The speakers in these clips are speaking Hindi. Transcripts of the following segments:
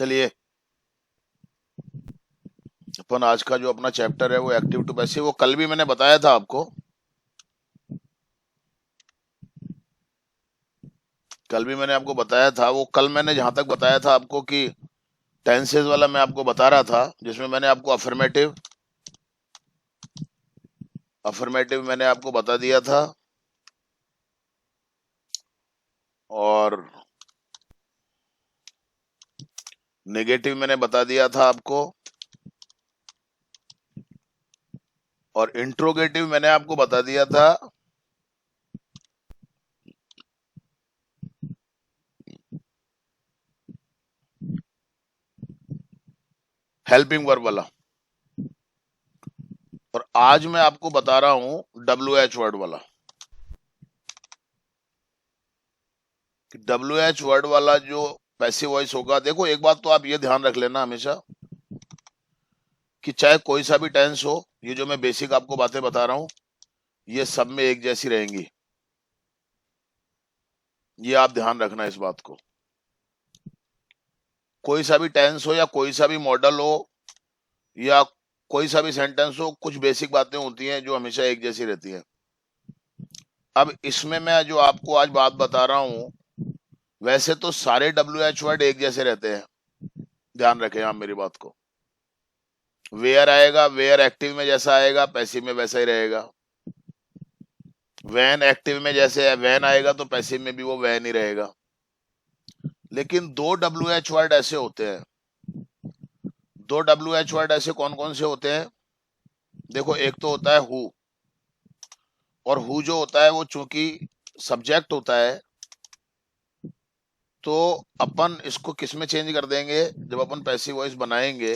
चलिए, अपन आज का जो अपना चैप्टर है वो एक्टिव टू पैसिव, वो कल भी मैंने बताया था आपको। कल भी मैंने आपको बताया था, वो कल मैंने जहां तक बताया था आपको कि टेंसेस वाला मैं आपको बता रहा था, जिसमें मैंने आपको अफर्मेटिव अफर्मेटिव मैंने आपको बता दिया था, और नेगेटिव मैंने बता दिया था आपको, और इंट्रोगेटिव मैंने आपको बता दिया था। हेल्पिंग वर्ब वाला। और आज मैं आपको बता रहा हूं WH वर्ड वाला। WH वर्ड वाला जो पैसिव वॉइस होगा, देखो एक बात तो आप ये ध्यान रख लेना हमेशा कि चाहे कोई सा भी टेंस हो, ये जो मैं बेसिक आपको बातें बता रहा हूं ये सब में एक जैसी रहेंगी। ये आप ध्यान रखना इस बात को। कोई सा भी टेंस हो या कोई सा भी मॉडल हो या कोई सा भी सेंटेंस हो, कुछ बेसिक बातें होती हैं जो हमेशा एक जैसी रहती हैं। अब इसमें मैं जो आपको आज बात बता रहा हूं, वैसे तो सारे WH वर्ड एक जैसे रहते हैं, ध्यान रखें आप मेरी बात को। वेयर आएगा, वेयर एक्टिव में जैसा आएगा पैसिव में वैसा ही रहेगा। वैन एक्टिव में जैसे वैन आएगा तो पैसिव में भी वो वैन ही रहेगा। लेकिन दो WH वर्ड ऐसे होते हैं, दो WH वर्ड ऐसे कौन कौन से होते हैं? देखो, एक तो होता है हु, और हु जो होता है वो चूंकि सब्जेक्ट होता है, तो अपन इसको किस में चेंज कर देंगे जब अपन पैसिव वॉइस बनाएंगे।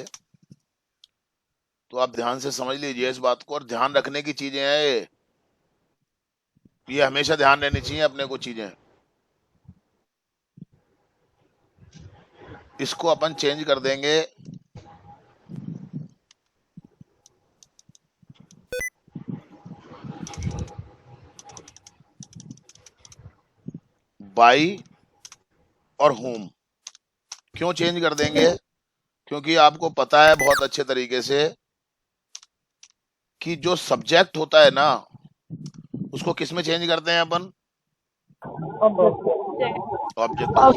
तो आप ध्यान से समझ लीजिए इस बात को, और ध्यान रखने की चीजें हैं ये हमेशा ध्यान रहनी चाहिए अपने को चीजें। इसको अपन चेंज कर देंगे बाई और होम। क्यों चेंज कर देंगे? क्योंकि आपको पता है बहुत अच्छे तरीके से कि जो सब्जेक्ट होता है ना, उसको किस में चेंज करते हैं अपन? ऑब्जेक्ट। तो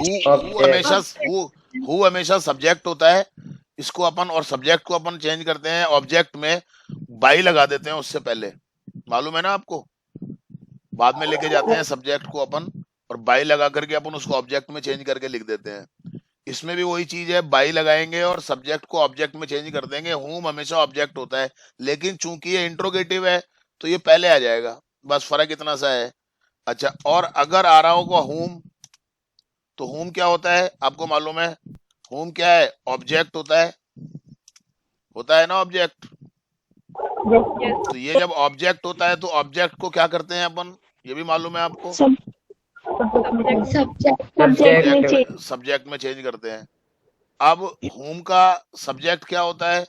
हु हमेशा सब्जेक्ट होता है, इसको अपन और सब्जेक्ट को अपन चेंज करते हैं ऑब्जेक्ट में, बाई लगा देते हैं उससे पहले। मालूम है ना आपको? बाद में लेके जाते हैं सब्जेक्ट को अपन, और बाई लगा करके अपन उसको ऑब्जेक्ट में चेंज करके लिख देते हैं। इसमें भी वही चीज है, बाई लगाएंगे और सब्जेक्ट को ऑब्जेक्ट में चेंज कर देंगे। हुम हमेशा ऑब्जेक्ट होता है, लेकिन चूंकि ये इंट्रोगेटिव है तो ये पहले आ जाएगा, बस फर्क इतना सा है। अच्छा, और अगर आ रहा होगा हुम, तो हुम क्या होता है आपको मालूम है? हुम क्या है? ऑब्जेक्ट होता है ना ऑब्जेक्ट। तो ये जब ऑब्जेक्ट होता है तो ऑब्जेक्ट को क्या करते हैं अपन, ये भी मालूम है आपको? सब्जेक्ट में चेंज करते हैं। अब होम का सब्जेक्ट क्या होता है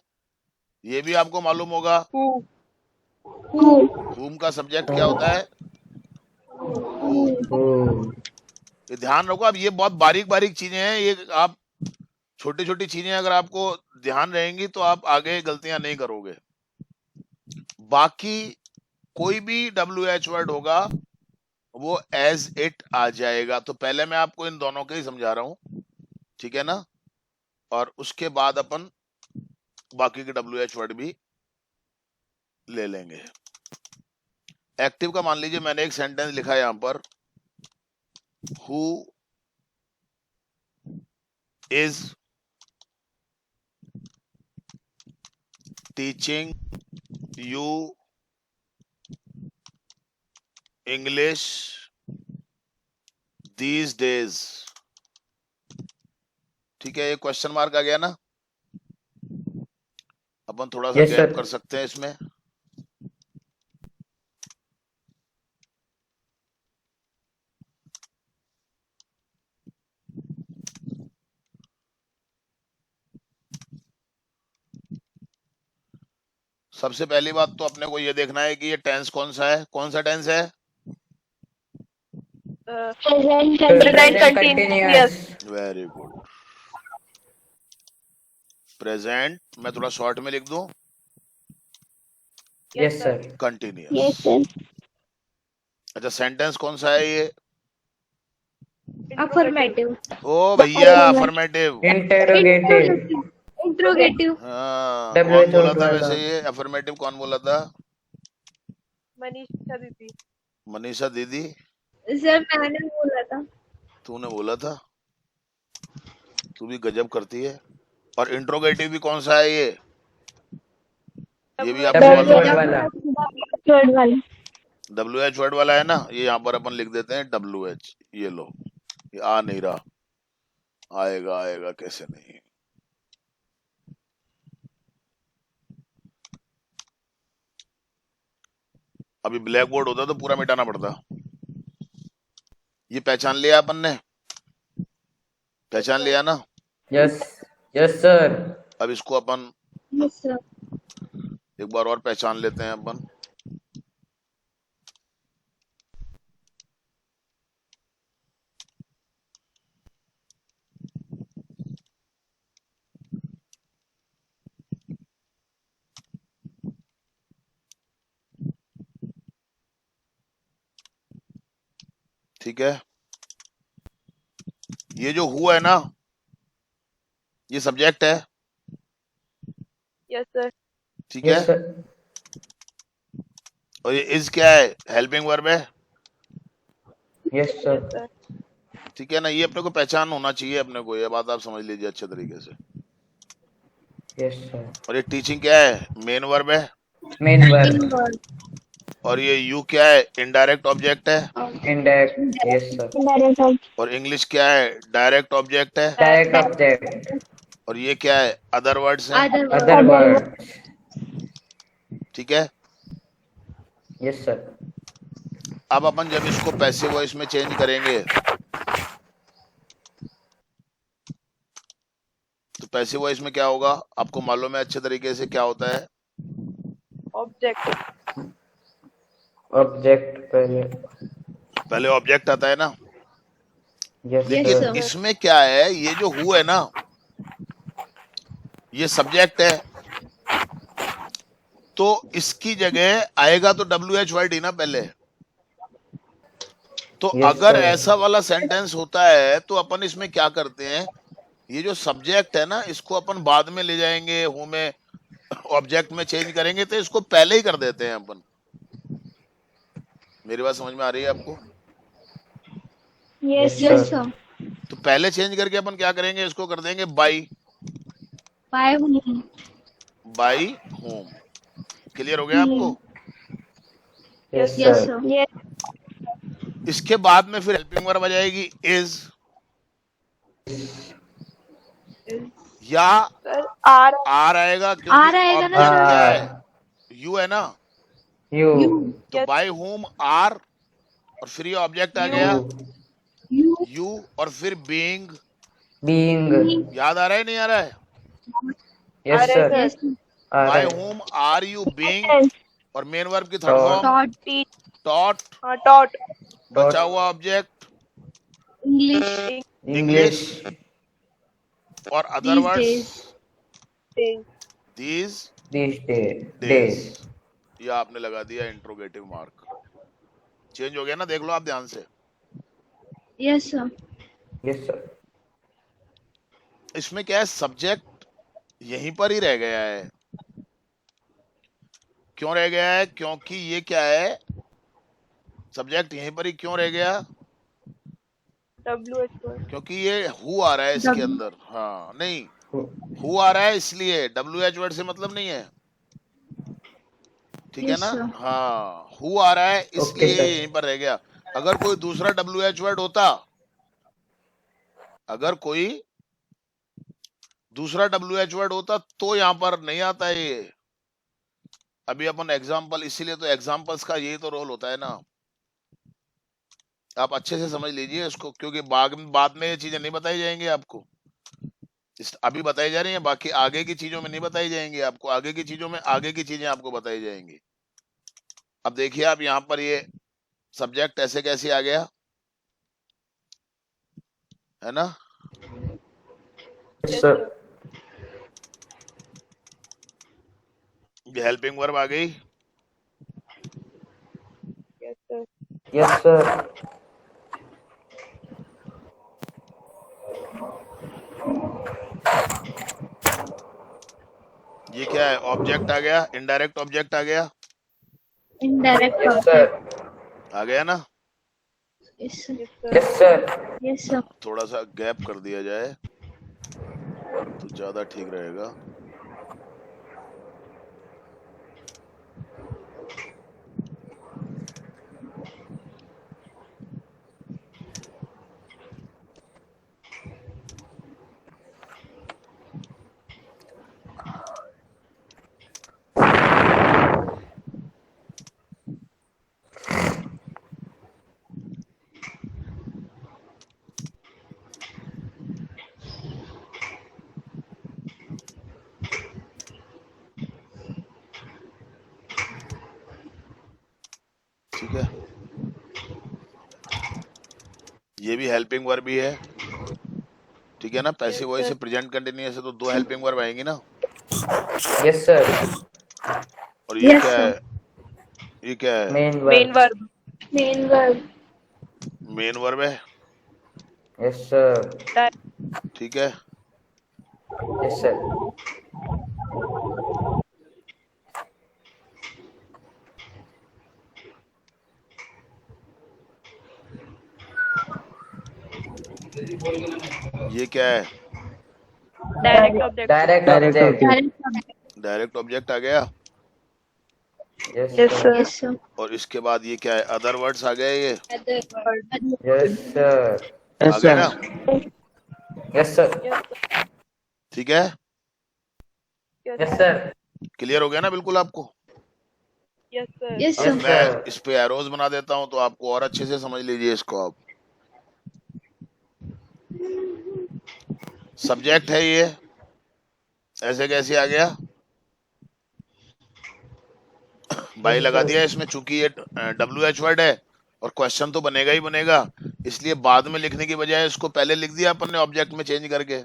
ये भी आपको मालूम होगा। होम का सब्जेक्ट क्या होता है? हु। ये ध्यान रखो, अब ये बहुत बारीक बारीक चीजें हैं, ये आप छोटी छोटी चीजें अगर आपको ध्यान रहेंगी तो आप आगे गलतियां नहीं करोगे। बाकी कोई भी WH वर्ड होगा वो एज इट आ जाएगा। तो पहले मैं आपको इन दोनों के ही समझा रहा हूं, ठीक है ना? और उसके बाद अपन बाकी के WH वर्ड भी ले लेंगे। एक्टिव का मान लीजिए मैंने एक सेंटेंस लिखा है यहां पर, who is teaching you English these days. ठीक है, ये क्वेश्चन मार्क आ गया ना? अपन थोड़ा सा गैप कर सकते हैं इसमें। सबसे पहली बात तो अपने को ये देखना है कि ये टेंस कौन सा है। कौन सा टेंस है? Present continuous. Very good. Present मैं थोड़ा शॉर्ट में लिख दूं, यस सर। कंटिन्यूअस। अच्छा, सेंटेंस कौन सा है ये? अफर्मेटिव। ओ भैया, अफर्मेटिव। इंटेरोगेटिव। इंट्रोगेटिव। हाँ, डब्ल्यू कौन एच बोला था वाला। वैसे ये अफर्मेटिव? कौन बोला था? मनीषा दीदी। मनीषा दीदी, सर मैंने बोला था। तूने बोला था? तू भी गजब करती है। और इंट्रोगेटिव भी कौन सा है ये? ये भी आपको डब्ल्यू एच मालूम है? वाला। थर्ड वाला। WH वर्ड वाला है ना, ये यहाँ पर अपन लिख देते हैं WH। ये लो, ये आ नहीं रहा, आएगा आएगा कैसे नहीं। अभी ब्लैक बोर्ड होता तो पूरा मिटाना पड़ता। ये पहचान लिया अपन ने? पहचान लिया ना? Yes yes sir. अब इसको अपन यस सर। एक बार और पहचान लेते हैं अपन। ठीक है, ये जो हुआ है ना, ये सब्जेक्ट है। Yes sir. ठीक है, यस सर। और ये इज क्या है? हेल्पिंग वर्ब है। Yes yes sir. सर। ठीक है ना, ये अपने को पहचान होना चाहिए अपने को, ये बात आप समझ लीजिए अच्छे तरीके से। Yes sir. और ये टीचिंग क्या है? मेन वर्ब है। Main verb. इनवर्ड। और ये यू क्या है? इनडायरेक्ट ऑब्जेक्ट है। इंडायरेक्ट। Yes sir. इनडायरेक्ट। और इंग्लिश क्या है? डायरेक्ट ऑब्जेक्ट है। Direct object. और ये क्या है? अदर वर्ड्स हैं। Other word. ठीक है, यस सर। अब अपन जब इसको पैसिव वॉइस में चेंज करेंगे तो पैसिव वॉइस में क्या होगा? आपको मालूम है अच्छे तरीके से क्या होता है? ऑब्जेक्ट। ऑब्जेक्ट पहले। पहले ऑब्जेक्ट आता है ना। यस लेकिन सर। इसमें क्या है, ये जो हु है ना, ये सब्जेक्ट है, तो इसकी जगह आएगा तो WH वर्ड ही ना पहले। तो यस अगर सर। ऐसा वाला सेंटेंस होता है तो अपन इसमें क्या करते हैं, ये जो सब्जेक्ट है ना, इसको अपन बाद में ले जाएंगे, हु में ऑब्जेक्ट में चेंज करेंगे, तो इसको पहले ही कर देते हैं अपन। मेरी बात समझ में आ रही है आपको? Yes Yes, sir. तो पहले चेंज करके अपन क्या करेंगे, इसको कर देंगे by. By whom. By whom. Clear हो गया आपको? Yes yes sir. Sir. Yes. इसके बाद में फिर हेल्पिंग वर्ब आ जाएगी इज, या सर आर। आर आएगा, आर क्योंकि आएगा ना ऑब्जेक्ट सर? क्या है? यू है ना। यू। तो Yes. बाय होम आर, और फिर ये ऑब्जेक्ट आ You. गया यू। यू, और फिर बीइंग। बीइंग। याद आ रहा है नहीं आ रहा है? यस अरे सर। सर। यस। आ रहा बाय है। होम आर यू बीइंग, और मेन वर्ब की third Taught. Form taught. T. Taught. Taught. बचा हुआ ऑब्जेक्ट इंग्लिश। English, English. और other these words days. These this days. Days. ये आपने लगा दिया इंट्रोगेटिव मार्क। चेंज हो गया ना, देख लो आप ध्यान से। Yes sir. Yes sir. इसमें क्या है, सब्जेक्ट यहीं पर ही रह गया है। क्यों रह गया है? क्योंकि ये क्या है, सब्जेक्ट यहीं पर ही क्यों रह गया? WH word. क्योंकि ये हु आ रहा है इसके अंदर। हाँ नहीं, हु आ रहा है इसलिए, WH वर्ड से मतलब नहीं है। ठीक है यस ना? सर। हाँ, हु आ रहा है ओके इसलिए सर। यहीं पर रह गया। अगर कोई दूसरा WH वर्ड होता, अगर कोई दूसरा WH वर्ड होता तो यहाँ पर नहीं आता है ये। अभी अपन एग्जाम्पल, इसीलिए तो एग्जाम्पल्स का यही तो रोल होता है ना। आप अच्छे से समझ लीजिए इसको, क्योंकि बाद में ये चीजें नहीं बताई जाएंगी आपको। अभी बताई जा रही है, बाकी आगे की चीजों में नहीं बताई जाएंगी आपको। आगे की चीजों में आगे की चीजें आपको बताई जाएंगी। अब देखिए आप यहाँ पर, ये सब्जेक्ट ऐसे कैसे आ गया, है ना? Yes Yes, sir. sir. ये हेल्पिंग वर्ब आ गई। Yes, sir. Yes, sir. ये क्या है? ऑब्जेक्ट आ गया, इनडायरेक्ट ऑब्जेक्ट आ गया, Indirect Yes, object. sir. आ गया ना? Yes, sir. Yes, sir. Yes, sir. Yes, sir. थोड़ा सा गैप कर दिया जाए तो ज्यादा ठीक रहेगा। ठीक है, ये भी हेल्पिंग वर्ब ही है। ठीक है ना? पैसिव वॉइस से प्रेजेंट कंटिन्यूअस है तो दो हेल्पिंग वर्ब आएंगी ना। Yes, sir. और ये Yes, क्या sir. है? ये क्या है? Main Main verb. verb. Main verb. Main verb है। Yes, sir. ठीक है, Yes, sir. ये क्या है? Direct object. Direct object. Direct object. Direct object आ गया। Yes, Yes, sir. sir. Yes, sir. और इसके बाद ये क्या है? अदर वर्ड्स आ गए, ये Other word. Yes, sir. आ गए ना? Yes, sir. Yes, sir. ठीक है, Yes, Yes, sir. sir. Clear हो गया ना बिल्कुल आपको? Yes, sir. Yes, अब sir. Yes, मैं sir. इस पे एरोज बना देता हूं तो आपको और अच्छे से समझ लीजिए इसको आप। सब्जेक्ट है ये, ऐसे कैसे आ गया? बाई लगा दिया इसमें, चूंकि ये WH वर्ड है और क्वेश्चन तो बनेगा ही बनेगा, इसलिए बाद में लिखने की बजाय इसको पहले लिख दिया अपन ने ऑब्जेक्ट में चेंज करके।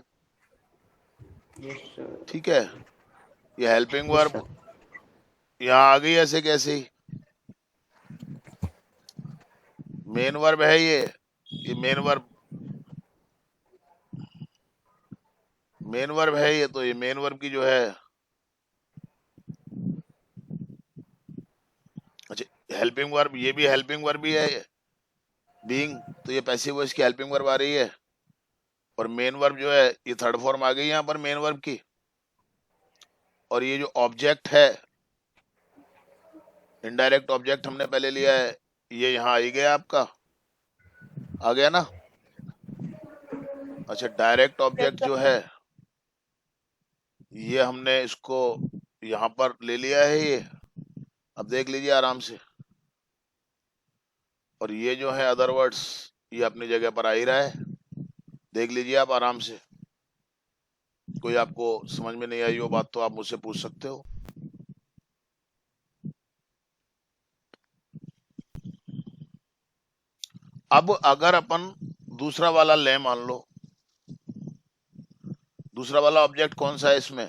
Yes, sir. ठीक है, ये हेल्पिंग Yes, वर्ब यहाँ आ गई ऐसे कैसे ही। मेन वर्ब है ये मेन वर्ब, मेन वर्ब है ये, तो ये मेन वर्ब की जो है, अच्छा हेल्पिंग वर्ब, ये भी हेल्पिंग वर्ब ही है बीइंग, तो ये पैसिव वॉइस की हेल्पिंग वर्ब आ रही है। और मेन वर्ब जो है ये थर्ड फॉर्म आ गई यहाँ पर मेन वर्ब की। और ये जो ऑब्जेक्ट है, इनडायरेक्ट ऑब्जेक्ट हमने पहले लिया है, ये यहाँ आ ही गया आपका, आ गया ना? अच्छा, डायरेक्ट ऑब्जेक्ट जो है ये हमने इसको यहाँ पर ले लिया है ये, अब देख लीजिए आराम से। और ये जो है अदर वर्ड्स, ये अपनी जगह पर आ ही रहा है, देख लीजिए आप आराम से। कोई आपको समझ में नहीं आई वो बात तो आप मुझसे पूछ सकते हो। अब अगर अपन दूसरा वाला ले, मान लो दूसरा वाला ऑब्जेक्ट कौन सा है इसमें?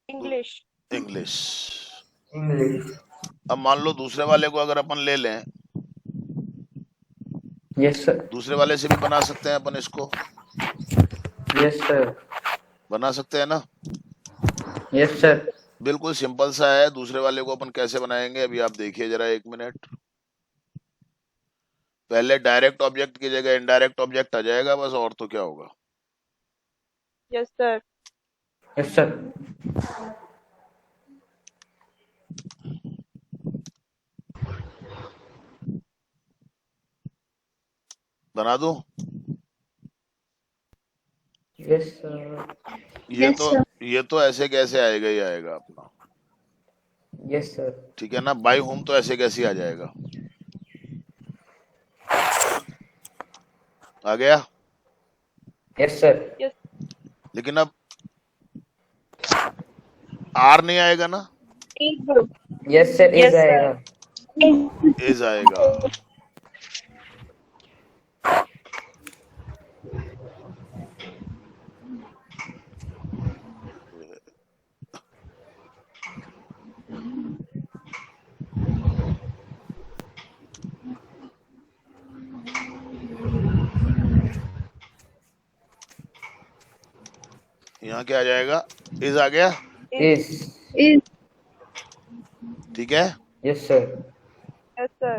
English. इंग्लिश। English. अब मान लो दूसरे वाले को अगर अपन ले लें, Yes, sir. दूसरे वाले से भी बना सकते हैं अपन इसको, Yes, sir. बना सकते हैं ना? Yes, sir. बिल्कुल सिंपल सा है। दूसरे वाले को अपन कैसे बनाएंगे अभी आप देखिए जरा, एक मिनट। पहले डायरेक्ट ऑब्जेक्ट की जगह इनडायरेक्ट ऑब्जेक्ट आ जाएगा बस, और तो क्या होगा। Yes, sir. Yes, sir. बना दूं? Yes, sir. ये Yes, तो sir. ये तो ऐसे कैसे आएगा ही आएगा अपना, Yes, sir. ठीक है ना? बाई होम तो ऐसे कैसे आ जाएगा, आ गया। Yes, sir. Yes. लेकिन अब आर नहीं आएगा ना, Is verb. Yes, sir. Yes, Is sir. आएगा. इज आएगा। यहाँ क्या आ जाएगा, इज आ गया, is, Is. ठीक है। yes sir, Yes, sir.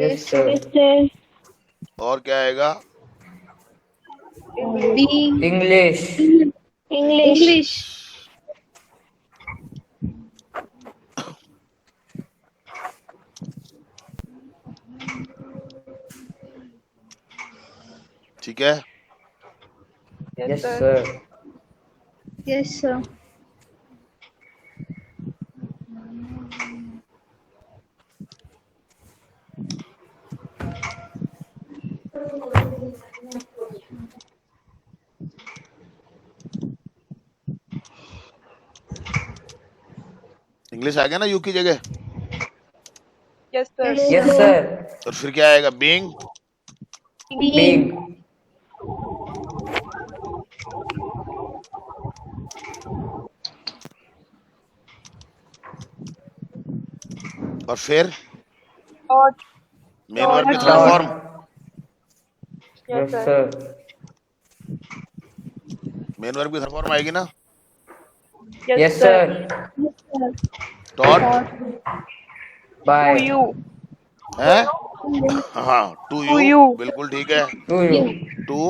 yes sir, Yes, sir. और क्या आएगा, English. Being. English, English. ठीक है। Yes, yes sir. sir, Yes, sir. English आ गया ना यू की जगह, Yes, sir. yes sir, और फिर क्या आएगा, बीइंग, being, और फिर Ought. मेन वर्ब की Ought. Third form, Yes, yes sir. sir, main verb की थर्ड फॉर्म आएगी ना, yes sir, Yes, sir. Taught To by, you. है, हाँ, टू To यू, you. बिल्कुल ठीक है, to you, टू,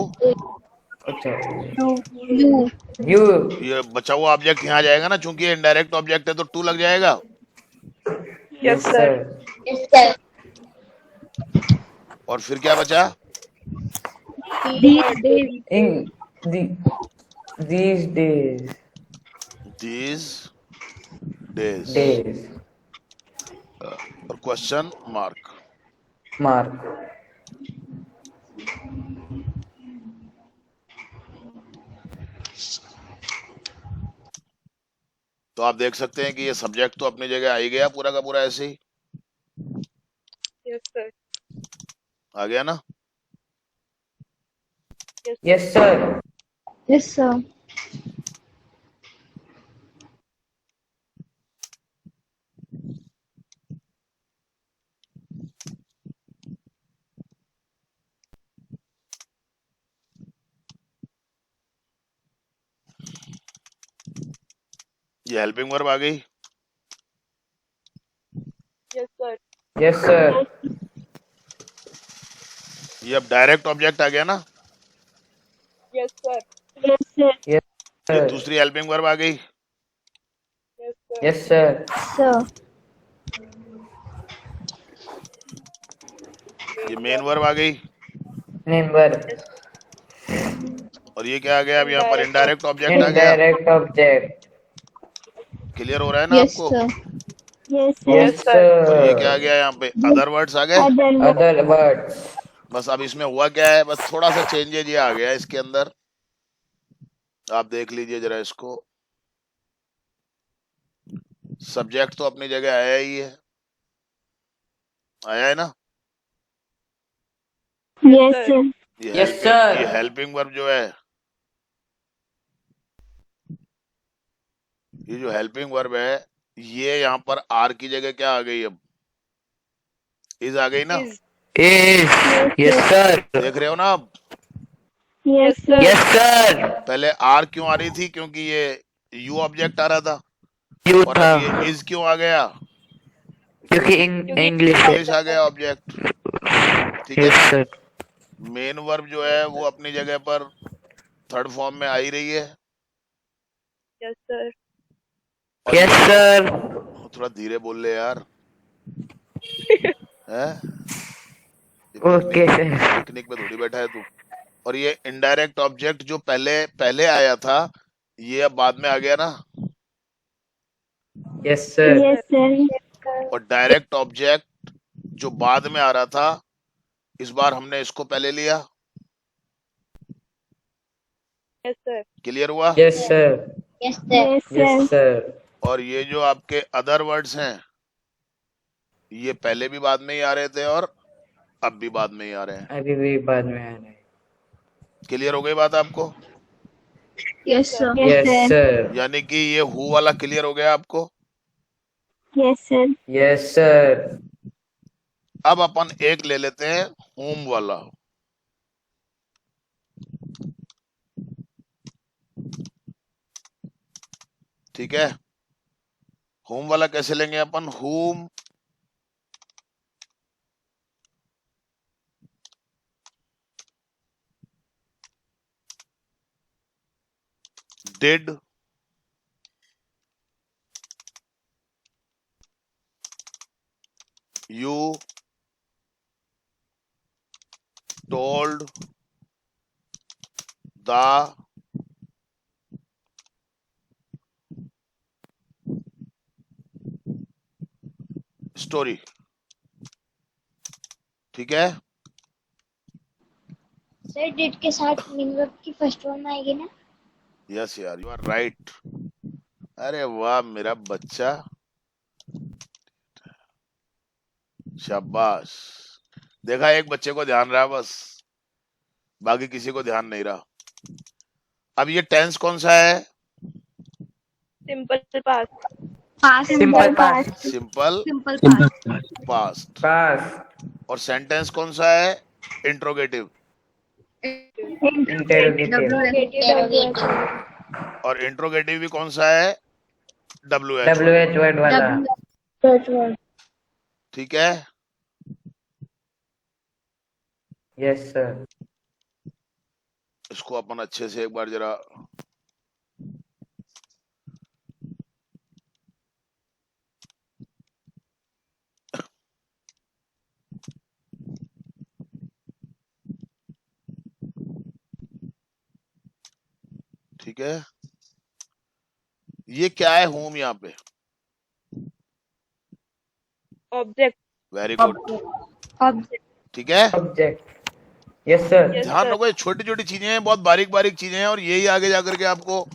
अच्छा, You. You. you, ये बचा हुआ ऑब्जेक्ट यहाँ आ जाएगा ना, चूंकि ये इनडायरेक्ट ऑब्जेक्ट है तो टू लग जाएगा, Yes, sir. Yes, sir. और फिर क्या बचा, These days. in the, these days, these days, days, और क्वेश्चन मार्क। mark, तो आप देख सकते हैं कि ये सब्जेक्ट तो अपनी जगह आ ही गया पूरा का पूरा, ऐसे ही Yes, sir. आ गया ना। yes sir, Yes, sir. ये हेल्पिंग वर्ब आ गई, Yes, sir. yes sir, ये अब डायरेक्ट ऑब्जेक्ट आ गया ना, Yes, sir. Yes, sir. yes ये sir, दूसरी हेल्पिंग वर्ब आ गई, Yes, sir. yes sir, Sir. ये मेन वर्ब आ गई, name verb, और ये क्या आ गया अब यहाँ पर, इनडायरेक्ट ऑब्जेक्ट आ गया। indirect object, क्लियर हो रहा है ना Yes, आपको, sir. Yes, sir. yes और ये क्या आ sir, गया यहाँ पे, अदर वर्ड्स आ गए। Other. other words, बस अब इसमें हुआ क्या है, बस थोड़ा सा चेंजेज ये आ गया इसके अंदर, आप देख लीजिए जरा इसको। सब्जेक्ट तो अपनी जगह आया ही है, आया है ना। Yes, sir. Yes, sir. ये हेल्पिंग वर्ब जो है, ये जो हेल्पिंग वर्ब है, ये यहाँ पर आर की जगह क्या आ गई, अब इज आ गई ना। Is. is, yes sir, देख रहे हो ना आप, Yes, sir. yes sir, पहले आर क्यों आ रही थी, क्योंकि ये यू ऑब्जेक्ट आ रहा था, you और था, अब ये इज क्यों आ गया, क्योंकि इंग्लिश है, इंग्लिश आ गया ऑब्जेक्ट, ठीक है yes ना। sir, मेन वर्ब जो है वो अपनी जगह पर थर्ड फॉर्म में आ ही रही है, Yes, sir. और yes ये sir, थोड़ा धीरे बोल ले यार, है okay sir, पिकनिक में थोड़ी बैठा है तू। और ये इनडायरेक्ट ऑब्जेक्ट जो पहले पहले आया था, ये अब बाद में आ गया ना, yes sir, Yes, sir. और डायरेक्ट ऑब्जेक्ट जो बाद में आ रहा था, इस बार हमने इसको पहले लिया। Yes, sir. क्लियर हुआ। yes sir, Yes, sir. Yes, yes sir. sir, और ये जो आपके अदर वर्ड्स हैं, ये पहले भी बाद में ही आ रहे थे और अब भी बाद में ही आ रहे हैं। अभी भी बाद में आ रहे हैं, क्लियर हो गई बात आपको, Yes, sir. yes sir, यानी कि ये हु वाला क्लियर हो गया आपको। Yes, sir. yes sir, अब अपन एक ले लेते हैं होम वाला। ठीक है, whom वाला कैसे लेंगे अपन? whom did you told the story? ठीक है, सर डिड के साथ मेन वर्ब की फर्स्ट फॉर्म आएगी ना? यस यार, यू आर राइट। अरे वाह मेरा बच्चा, शाबाश। देखा, एक बच्चे को ध्यान रहा बस, बाकी किसी को ध्यान नहीं रहा। अब ये टेंस कौन सा है? Simple past, past, Simple past. Simple simple past, past. Past. और सेंटेंस कौन सा है? इंट्रोगेटिव। Interrogative. और इंट्रोगेटिव भी कौन सा है? WH। WH word वाला। ठीक है, Yes sir. इसको अपन अच्छे से एक बार जरा ठीक है, ये क्या है होम यहाँ पे? ऑब्जेक्ट, वेरी गुड, ऑब्जेक्ट, ठीक है। Object. Yes sir. Yes, ध्यान sir. रखो, ये छोटी छोटी चीजें हैं, बहुत बारीक बारीक चीजें हैं, और यही आगे जाकर के आपको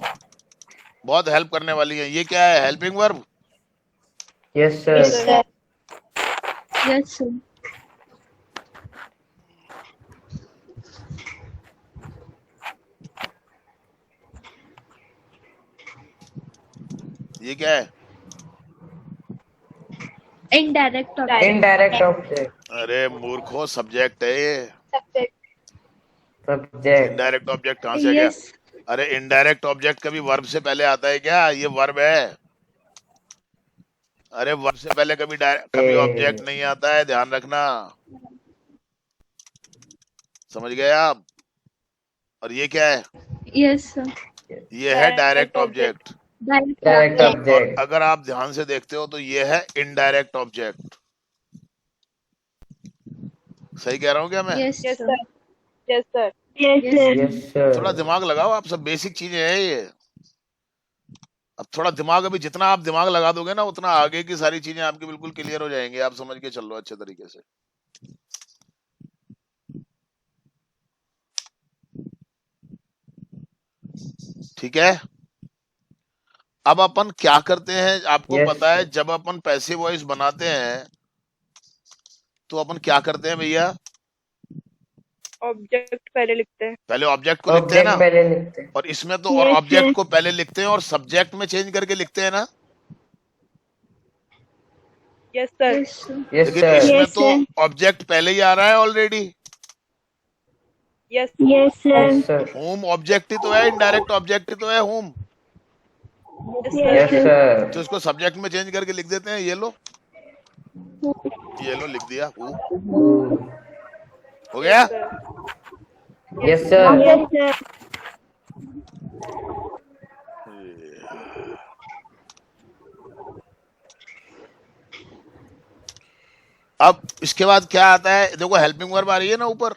बहुत हेल्प करने वाली है। ये क्या है? Helping verb. Yes sir. Yes, sir. Yes sir, ये क्या है? Indirect object, Indirect object. अरे मूर्खो, सब्जेक्ट है ये। Subject, Subject. इनडायरेक्ट ऑब्जेक्ट कहाँ से आ गया? यस, अरे इनडायरेक्ट ऑब्जेक्ट कभी वर्ब से पहले आता है क्या? ये वर्ब है। अरे वर्ब से पहले कभी ऑब्जेक्ट नहीं आता है, ध्यान रखना। समझ गए आप? और ये क्या है? यस सर, ये है डायरेक्ट ऑब्जेक्ट। Direct डायरेक्ट और object. अगर आप ध्यान से देखते हो तो ये है इनडायरेक्ट ऑब्जेक्ट। सही कह रहा हूँ क्या मैं? Yes yes sir, sir, yes sir, yes sir, Yes sir. थोड़ा दिमाग लगाओ, आप सब बेसिक चीजें हैं ये। अब थोड़ा दिमाग, अभी जितना आप दिमाग लगा दोगे ना, उतना आगे की सारी चीजें आपकी बिल्कुल क्लियर हो जाएंगी। आप समझ के चल लो अच्छे तरीके से। ठीक है, अब अपन क्या करते हैं आपको Yes, पता है? sir. जब अपन पैसिव वॉइस बनाते हैं तो अपन क्या करते हैं भैया? ऑब्जेक्ट पहले लिखते हैं। पहले ऑब्जेक्ट को लिखते हैं Object ना, पहले लिखते हैं. और इसमें तो और Yes, ऑब्जेक्ट sir. को पहले लिखते हैं और सब्जेक्ट में चेंज करके लिखते हैं ना। Yes sir, yes sir, Yes लेकिन sir. इसमें Yes, तो sir. ऑब्जेक्ट पहले ही आ रहा है already. Yes yes Yes sir, sir. Whom object ही तो है, इनडायरेक्ट ऑब्जेक्ट ही तो है whom. Yes Yes sir, sir. तो इसको सब्जेक्ट में चेंज करके लिख देते हैं। ये लो लिख दिया, हु। हो गया? Yes sir. यस सर, अब इसके बाद क्या आता है? देखो, हेल्पिंग वर्ब आ रही है ना ऊपर,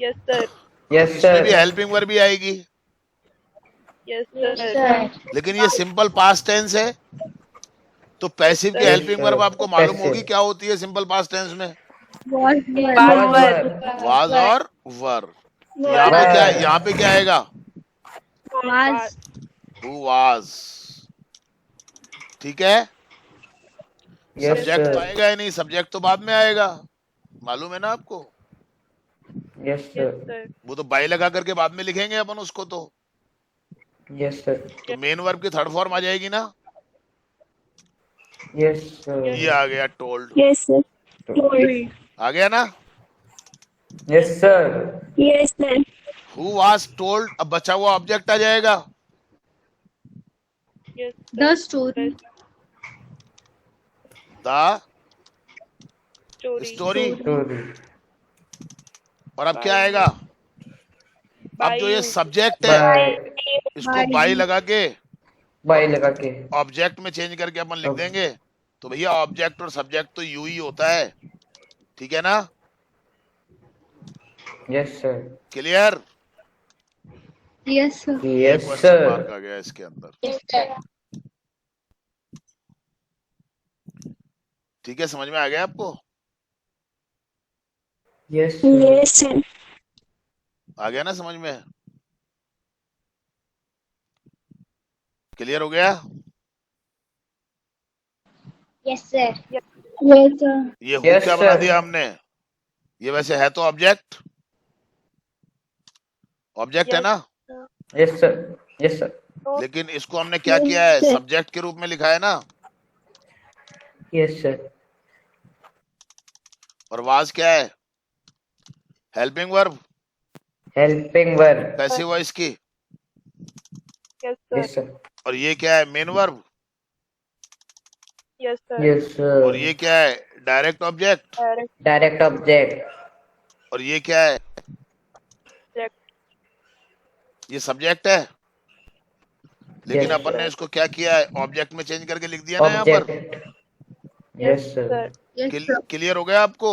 यस सर, Yes इसमें भी sir. हेल्पिंग वर्ब भी आएगी। यस यस सर, सर, लेकिन ये सिंपल पास्ट टेंस है, तो पैसिव की Yes, हेल्पिंग वर्ब sir. आपको मालूम Passive. होगी क्या होती है सिंपल पास्ट टेंस में? was, Was were. वाज और वर। यहाँ पे क्या, यहाँ पे क्या आएगा? was, who was. ठीक है, Yes सब्जेक्ट तो sir. आएगा ही नहीं, सब्जेक्ट तो बाद में आएगा, मालूम है ना आपको? Yes sir. यस सर, वो तो बाई लगा करके बाद में लिखेंगे अपन उसको। तो Yes sir. मेन वर्ब की थर्ड फॉर्म आ जाएगी ना। Yes sir. ये आ गया टोल्ड, yes sir, told, आ गया ना। Yes sir. yes sir, who was told, अब बचा हुआ ऑब्जेक्ट आ जाएगा। Yes, The sir. story. The Story. Story. story, और अब By क्या आएगा? you. By अब जो ये you. सब्जेक्ट है by इसको बाई लगा के by लगा के, ऑब्जेक्ट में चेंज करके अपन लिख अब देंगे। तो भैया ऑब्जेक्ट और सब्जेक्ट तो यू ही होता है, ठीक है ना? yes sir, clear? Yes, sir. ये yes क्वेश्चन sir, मार्क आ गया इसके अंदर, Yes, sir. ठीक है? समझ में आ गया आपको? yes sir, Yes, sir. आ गया ना समझ में? क्लियर हो गया? Yes, sir. Yes, sir. ये हुक yes क्या बना sir, दिया हमने? ये वैसे है तो ऑब्जेक्ट, ऑब्जेक्ट है Yes, ना? sir. yes sir, yes sir, No, लेकिन इसको हमने क्या किया है? Yes, sir. सब्जेक्ट के रूप में लिखा है ना? yes sir, और वाज क्या है? Helping verb, helping verb, passive voice की। yes, sir. yes sir, और ये क्या है? Main verb. Yes, sir. yes और sir, ये क्या है? Direct object. Direct. direct object, और ये क्या है? Direct. ये सब्जेक्ट है। लेकिन yes अपन ने sir, इसको क्या किया है? ऑब्जेक्ट में चेंज करके लिख दिया ना यहाँ पर। object, yes sir, Yes, sir. Clear हो गया आपको?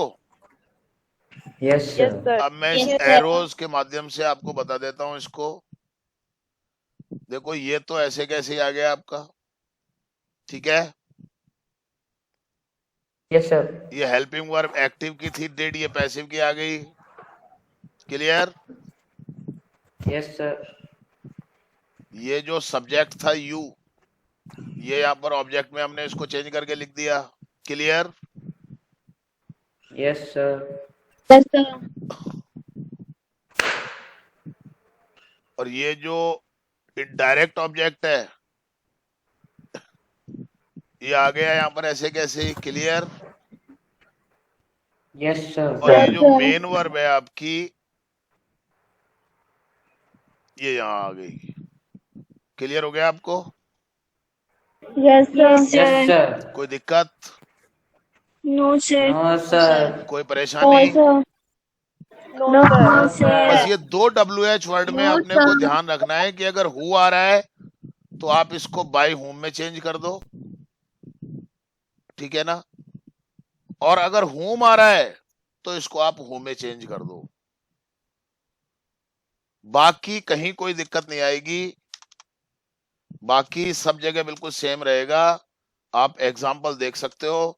yes Yes, sir, sir. अब मैं इस Yes, sir. एरोज के माध्यम से आपको बता देता हूं इसको। देखो ये तो ऐसे कैसे ही आ गया आपका, ठीक है? yes sir, ये हेल्पिंग वर्ब एक्टिव की थी, डिड, ये पैसिव की आ गई। क्लियर? yes sir, ये जो सब्जेक्ट था यू, ये यहाँ पर ऑब्जेक्ट में हमने इसको चेंज करके लिख दिया। Clear? yes sir, Yes, sir. और ये जो डायरेक्ट ऑब्जेक्ट है ये आ गया यहाँ पर ऐसे कैसे ही। क्लियर? yes sir, और ये जो मेन वर्ब है आपकी ये यहाँ आ गई। क्लियर हो गया आपको? Yes, sir. yes sir, कोई दिक्कत? No, sir. no sir, कोई No, परेशानी? sir. No, No, sir. no, बस sir. ये दो WH वर्ड में No, अपने को sir. ध्यान रखना है कि अगर हु आ रहा है तो आप इसको बाय होम में चेंज कर दो, ठीक है ना? और अगर होम आ रहा है तो इसको आप होम में चेंज कर दो। बाकी कहीं कोई दिक्कत नहीं आएगी, बाकी सब जगह बिल्कुल सेम रहेगा। आप एग्जाम्पल देख सकते हो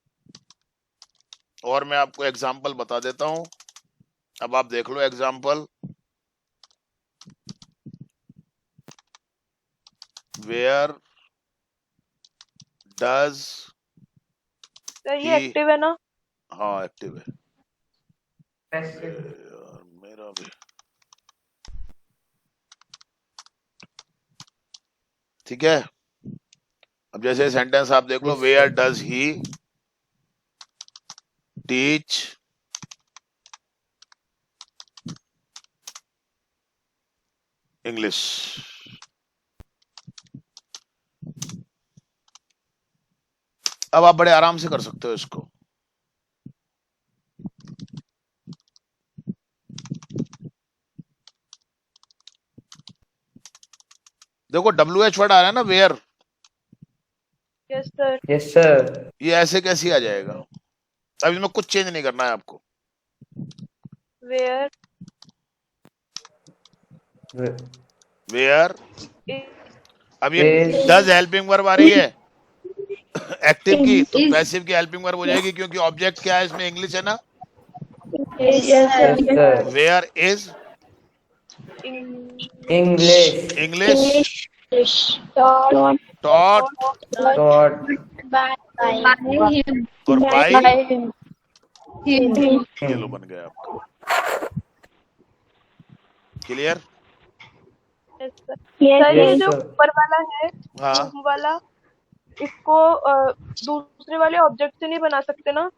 और मैं आपको एग्जाम्पल बता देता हूं। अब आप देख लो एग्जाम्पल। वेयर डज Sir, ये ही, active है ना? हाँ एक्टिव है passive, यार मेरा भी, ठीक है? अब जैसे सेंटेंस आप देख लो, yes where sir, does he teach English. अब आप बड़े आराम से कर सकते हो इसको। देखो WH वर्ड आ रहा है ना, where, Yes, sir. yes sir, ये ऐसे कैसे आ जाएगा? अब इसमें कुछ चेंज नहीं करना है आपको। Where वेयर, is अब ये is, डज हेल्पिंग वर्ब आ रही है एक्टिव की, तो Is. पैसिव की हेल्पिंग वर्ब हो जाएगी क्योंकि ऑब्जेक्ट क्या है इसमें? इंग्लिश है ना। Yes, yes sir. sir, where is in English, English English. Taught taught taught by By him. और बाई, Him. ये लो बन गया आपका। Clear? yes, sir. Yes, sir ये yes जो sir, ऊपर वाला है हाँ home वाला, इसको दूसरे वाले ऑब्जेक्ट से नहीं बना सकते ना?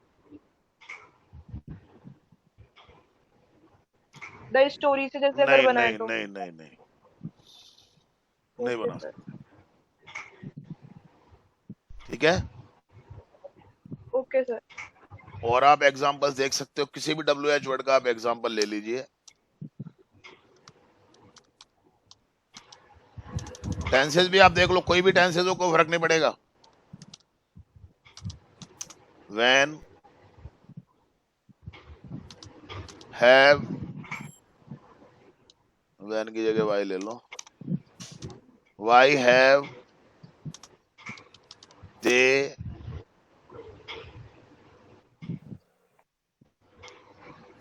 द स्टोरी से जैसे अगर नहीं बनाए नहीं तो? नहीं नहीं नहीं नहीं Okay, बना sir. सकते। ठीक है। Okay sir. और आप एग्जांपल्स देख सकते हो, किसी भी WH वर्ड का आप एग्जांपल ले लीजिए। टेंसेस भी आप देख लो, कोई भी टेंसेस हो, कोई फर्क नहीं पड़ेगा। व्हेन, हैव, व्हेन की जगह वाई ले लो, why have they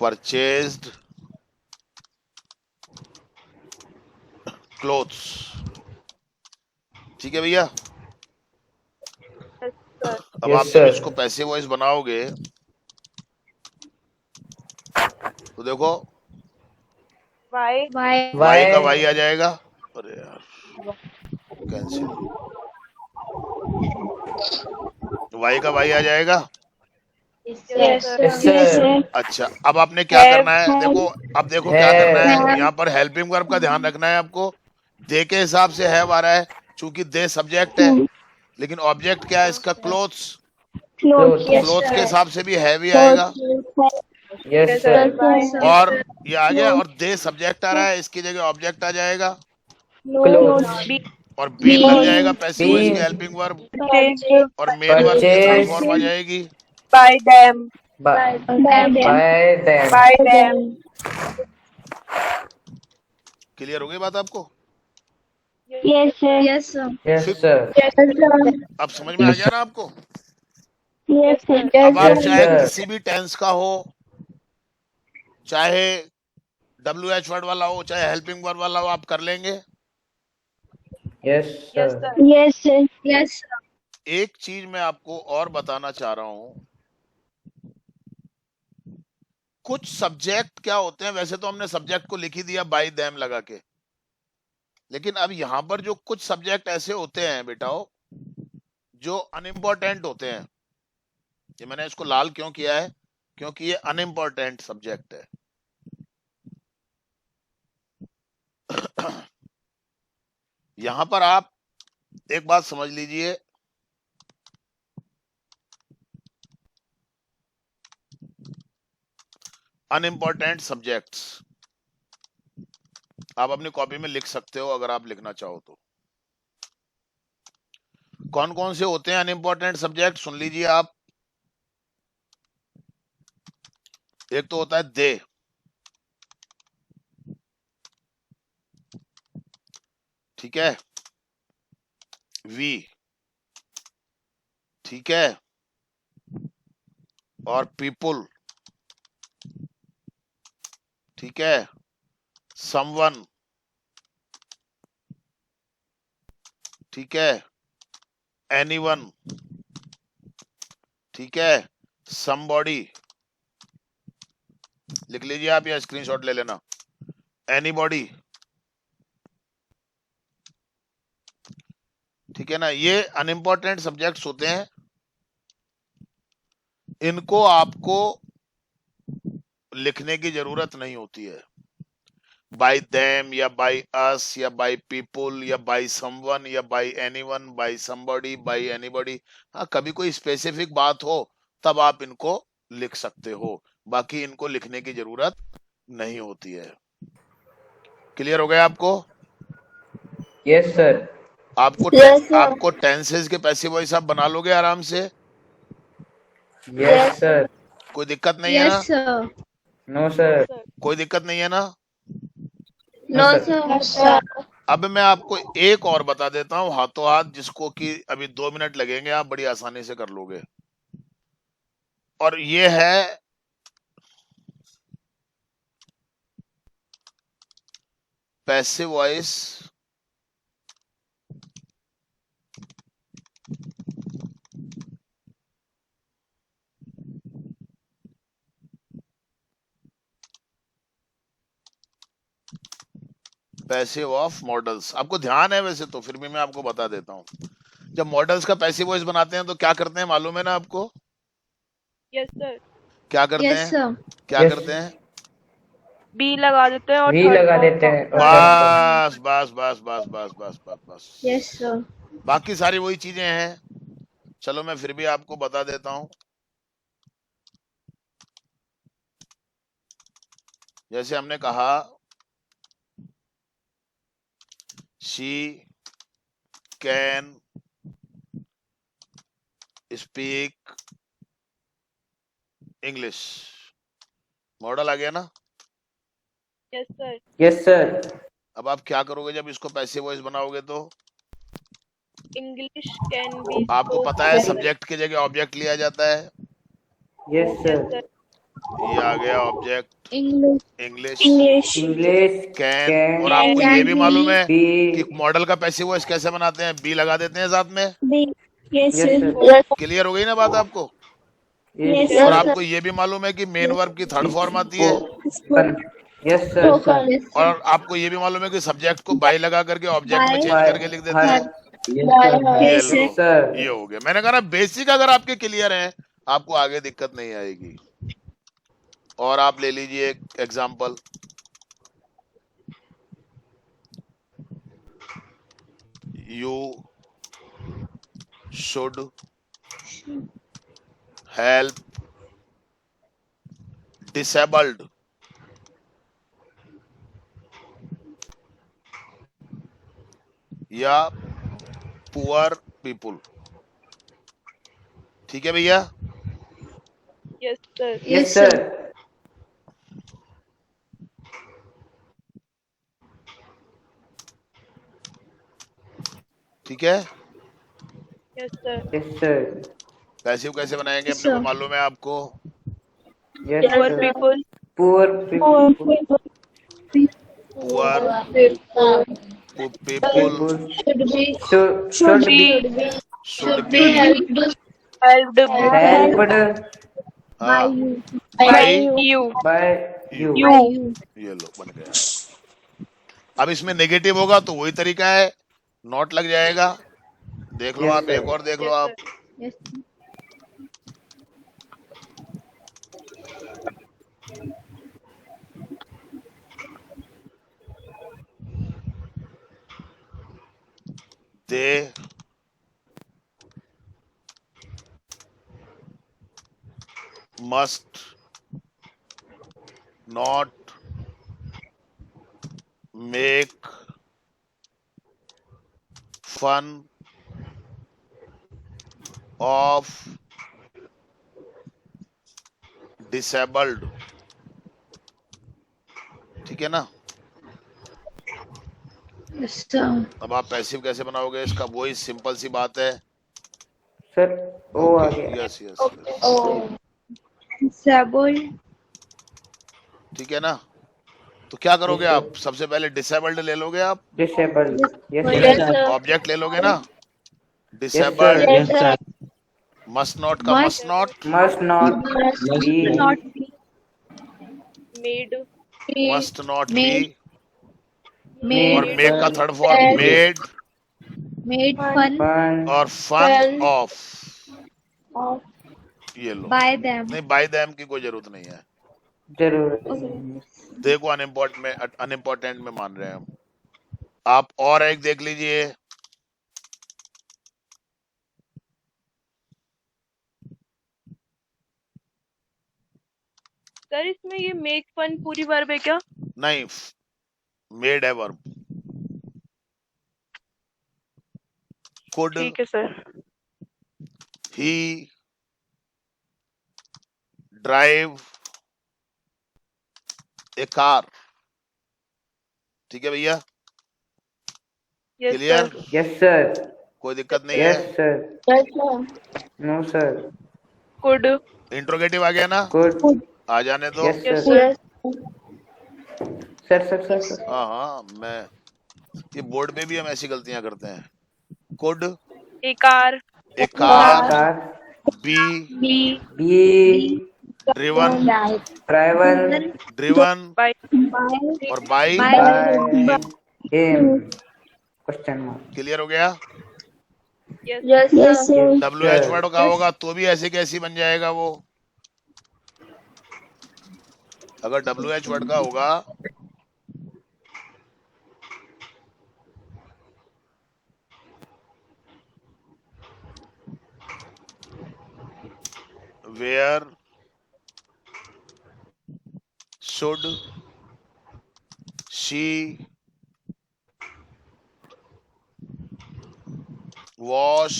purchased clothes. ठीक है भैया। Yes sir. अब Yes, आप जब sir. इसको पैसिव वॉइस बनाओगे तो देखो, वाई वाई वाई का Why? वाई आ जाएगा। अरे यार, कैंसिल। वाई का वाई आ जाएगा। Yes Yes, sir. Yes, sir. sir. अच्छा, अब आपने क्या Have, करना है, have, देखो अब देखो क्या करना है। have. यहाँ पर हेल्पिंग वर्ब का ध्यान रखना है आपको। दे के हिसाब से हैव आ रहा है, चूंकि दे सब्जेक्ट है, लेकिन ऑब्जेक्ट क्या है इसका, क्लोथ्स। Clothes. तो Yes, क्लोथ्स के sir. हिसाब से भी हैव ही आएगा। Clothes. Yes, yes sir. sir. Why? Yes, sir. और ये आ गया, और Clothes. दे सब्जेक्ट आ रहा है, इसकी जगह ऑब्जेक्ट आ जाएगा। Clothes. Be और बी बन Be. जाएगा पैसिव वॉइस की Be हेल्पिंग वर्ब, purchased और मेन वर्ब की थर्ड फॉर्म आ purchased जाएगी। by them. by, By them. by them. By them. Clear हो गई बात आपको? Yes, sir. Yes, sir. Yes, फिर sir. Yes, sir. अब समझ में आ गया ना आपको? Yes, sir. अब आप Yes, चाहे sir. किसी भी टेंस का हो, चाहे WH वर्ड वाला हो, चाहे हेल्पिंग वर्ब वाला हो, आप कर लेंगे। Yes, Yes sir. sir. Yes, sir. Yes, sir. एक चीज मैं आपको और बताना चाह रहा हूं, कुछ सब्जेक्ट क्या होते हैं, वैसे तो हमने सब्जेक्ट को लिख ही दिया बाय देम लगा के, लेकिन अब यहां पर जो कुछ सब्जेक्ट ऐसे होते हैं बेटाओ जो अनइम्पोर्टेंट होते हैं। ये मैंने इसको लाल क्यों किया है, क्योंकि ये अनइम्पोर्टेंट सब्जेक्ट है। यहां पर आप एक बात समझ लीजिए, अनइम्पोर्टेंट सब्जेक्ट्स आप अपनी कॉपी में लिख सकते हो अगर आप लिखना चाहो तो। कौन कौन से होते हैं अनइम्पोर्टेंट सब्जेक्ट, सुन लीजिए आप। एक तो होता है दे, ठीक है, वी, ठीक है, और पीपुल, ठीक है, समवन, ठीक है, एनीवन, ठीक है, समबॉडी। लिख लीजिए आप या स्क्रीनशॉट ले लेना। एनीबॉडी, ठीक है ना। ये अनइम्पोर्टेंट सब्जेक्ट्स होते हैं, इनको आपको लिखने की जरूरत नहीं होती है। बाय देम या बाय अस या बाय पीपुल या बाय समवन या by anyone, by somebody, by anybody. हाँ, कभी कोई स्पेसिफिक बात हो तब आप इनको लिख सकते हो, बाकी इनको लिखने की जरूरत नहीं होती है। क्लियर हो गया आपको? Yes, sir. आपको Yes, sir. आपको टेंसेस के पैसिव वॉइस आप बना लोगे आराम से, Yes, sir. कोई दिक्कत नहीं है ना? Yes, sir. No, sir. कोई दिक्कत नहीं है ना? No, sir. sir. Sir. अब मैं आपको एक और बता देता हूँ हाथों हाथ, जिसको कि अभी 2 मिनट लगेंगे, आप बड़ी आसानी से कर लोगे। और ये है passive voice passive of models. आपको ध्यान है वैसे तो, फिर भी मैं आपको बता देता हूँ। जब मॉडल्स का पैसिव वॉइस बनाते हैं तो क्या करते हैं मालूम है ना आपको? Yes sir. क्या करते Yes, हैं? sir. क्या Yes. करते हैं? बी लगा देते हैं और We third लगा form देते हैं का- और बस बस बस बस बस बस बस बस। Yes, sir. बाकी सारी वही चीजें हैं, चलो मैं फिर भी आपको बता देता हूं। जैसे हमने कहा she can speak English, modal आ गया ना। Yes sir. Yes sir. अब आप क्या करोगे जब इसको पैसिव वॉइस बनाओगे तो? इंग्लिश कैन बी आपको पता है स्पोकन। सब्जेक्ट की जगह ऑब्जेक्ट लिया जाता है। Yes yes sir. सर। ये आ गया object English. English English. English can. Can और आपको Can ये भी मालूम है बी। कि मॉडल का पैसिव वॉइस कैसे बनाते हैं? बी लगा देते हैं साथ में। B. Yes, yes sir. Sir. Clear हो गई ना बात आपको? Yes, यस और sir. आपको ये भी मालूम है कि मेन वर्ब की थर्ड फॉर्म आती है। Spoken. Yes sir. Spoken. Yes, sir. और आपको ये भी मालूम है कि सब्जेक्ट को बाय लगा करके ऑब्जेक्ट में By चेंज करके लिख देते हैं। ये Yes, लो, sir. सर। ये हो गया। मैंने कहा ना बेसिक अगर आपके क्लियर है आपको आगे दिक्कत नहीं आएगी। और आप ले लीजिए एक example, you should help disabled या पुअर पीपुल। ठीक है भैया? Yes sir. Yes sir. ठीक है। Yes sir. Yes sir. Passive कैसे बनाएंगे Yes, अपने को sir. मालूम है आपको। Yes poor sir. People. Poor people. Poor people people Should be. Should be should Should be be helped helped helped by you. By you. By you. You. By you. ये लो बन गया। अब इसमें नेगेटिव होगा तो वही तरीका है, नॉट लग जाएगा। देख लो यस आप, सर। एक और देख लो यस आप। Sir. Yes. They must not make fun of disabled। ठीक है ना? Yes, sir. अब आप पैसिव कैसे बनाओगे इसका? वही सिंपल सी बात है। सर ओ आ ओके, गया। Yes yes yes, Oh. Disabled. ठीक है ना? तो क्या करोगे Yes, sir. आप? सबसे पहले डिसेबल्ड ले लोगे आप, disabled. Yes Yes, sir. sir. Object ले लोगे ना। Yes disabled Yes, sir. Must not का must not, must not Must be not be made. Must not be. made और made मेक का third form Made. Made made fun fun और फन ऑफ। of ये लो। by them. नहीं, बाय देम की कोई जरूरत नहीं है। जरूरत Okay. नहीं। देखो अनइम्पोर्टेंट में मान रहे हैं हम। आप और एक देख लीजिए, सर इसमें ये मेक फन पूरी वर्ब है क्या? नहीं, मेड है वर्ब। कुड ठीक है sir. He drive a car. ठीक है भैया? Yes clear? Sir. Yes sir. कोई दिक्कत नहीं यस है। Sir. Yes, sir. No sir. Could. Interrogative आ गया ना? गुड। आ जाने दो। Yes yes sir. Sir. Sir. हाँ हाँ, मैं ये बोर्ड पे भी हम ऐसी गलतियां करते हैं। Could a car. A car car be be be driven travel driven by और by. By him. Question mark. Clear हो गया? Yes Yes, sir. WH word का होगा तो भी ऐसे कैसी बन जाएगा वो? अगर WH वर्ड का होगा where should she wash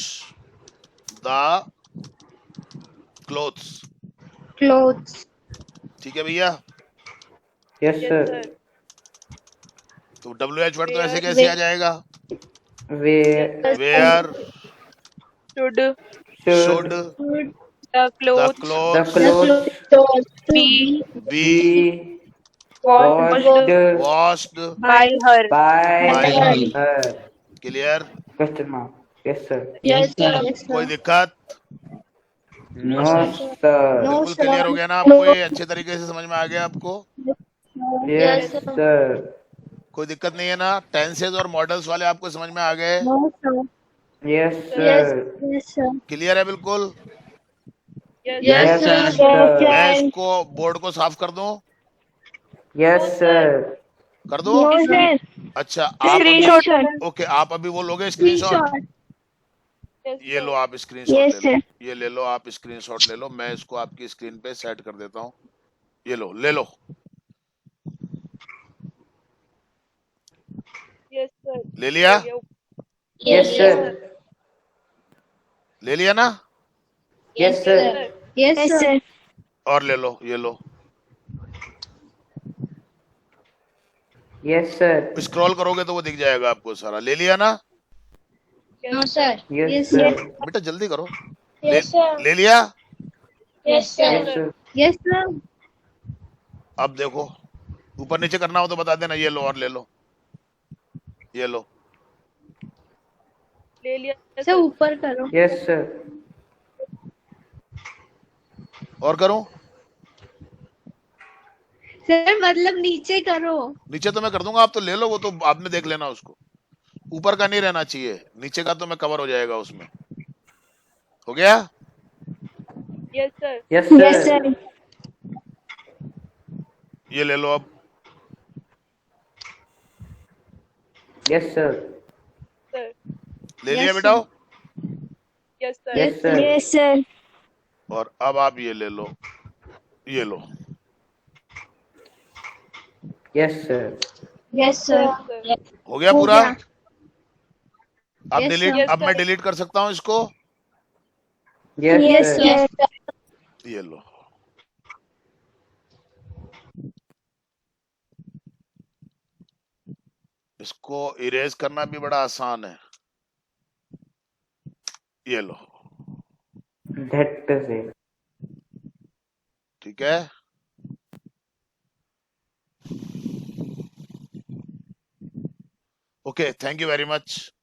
the clothes. clothes, ठीक है भैया। Yes yes sir. सर। तो WH वर्ड तो ऐसे वेयर कैसे आ जाएगा? Where where should should should the the clothes the clothes clothes be be be washed washed washed by her. by by her? क्लियर? Question mark. Yes sir. yes sir, yes कोई sir, दिक्कत? No sir. no बिल्कुल sir, क्लियर हो गया ना आपको? ये अच्छे तरीके से समझ में आ गया आपको? Yes sir. कोई दिक्कत नहीं है ना? टेंसेज और मॉडल्स वाले आपको समझ में आ गए? no sir, Yes yes sir. yes sir, clear है बिल्कुल? yes Yes sir, sir. मैं इसको बोर्ड को साफ कर दूं? Yes sir. कर दूं? no sir, अच्छा आप अभी स्क्रीनशॉट। ओके आप अभी वो लोगे स्क्रीनशॉट? screenshot, ये लो आप स्क्रीनशॉट yes ले लो। sir, ये ले लो आप स्क्रीनशॉट ले लो। मैं इसको आपकी स्क्रीन पे सेट कर देता हूँ। ये लो ले लो। Yes sir. ले लिया? Yes sir. ले लिया ना? Yes sir. yes sir, और ले लो ये लो। Yes sir. स्क्रॉल करोगे तो वो दिख जाएगा आपको सारा। ले लिया ना? no sir, Yes sir. बेटा जल्दी करो। Yes, sir. ले लिया? Yes, sir. Yes sir. yes sir, अब देखो ऊपर नीचे करना हो तो बता देना। ये लो और ले लो। ये लो। ले लिया सर सर। ऊपर करो, Yes sir. और करूं? सर मतलब नीचे करो, नीचे तो मैं कर दूंगा। आप तो ले लो। वो तो बाद में देख लेना उसको। ऊपर का नहीं रहना चाहिए। नीचे का तो मैं कवर हो जाएगा उसमें। हो गया? Yes sir. Yes yes sir. sir, ये ले लो अब। Yes sir. सर। ले Yes, लिया बेटा? Yes sir. Yes sir. yes sir, और अब आप ये ले लो। ये लो। Yes sir. yes sir, sir. हो गया हो पूरा? गया। अब Yes, डिलीट sir. अब मैं डिलीट कर सकता हूँ इसको? Yes yes sir. sir, ये लो। इसको इरेज करना भी बड़ा आसान है। ये लो। That is it. ठीक है? Okay thank you very much.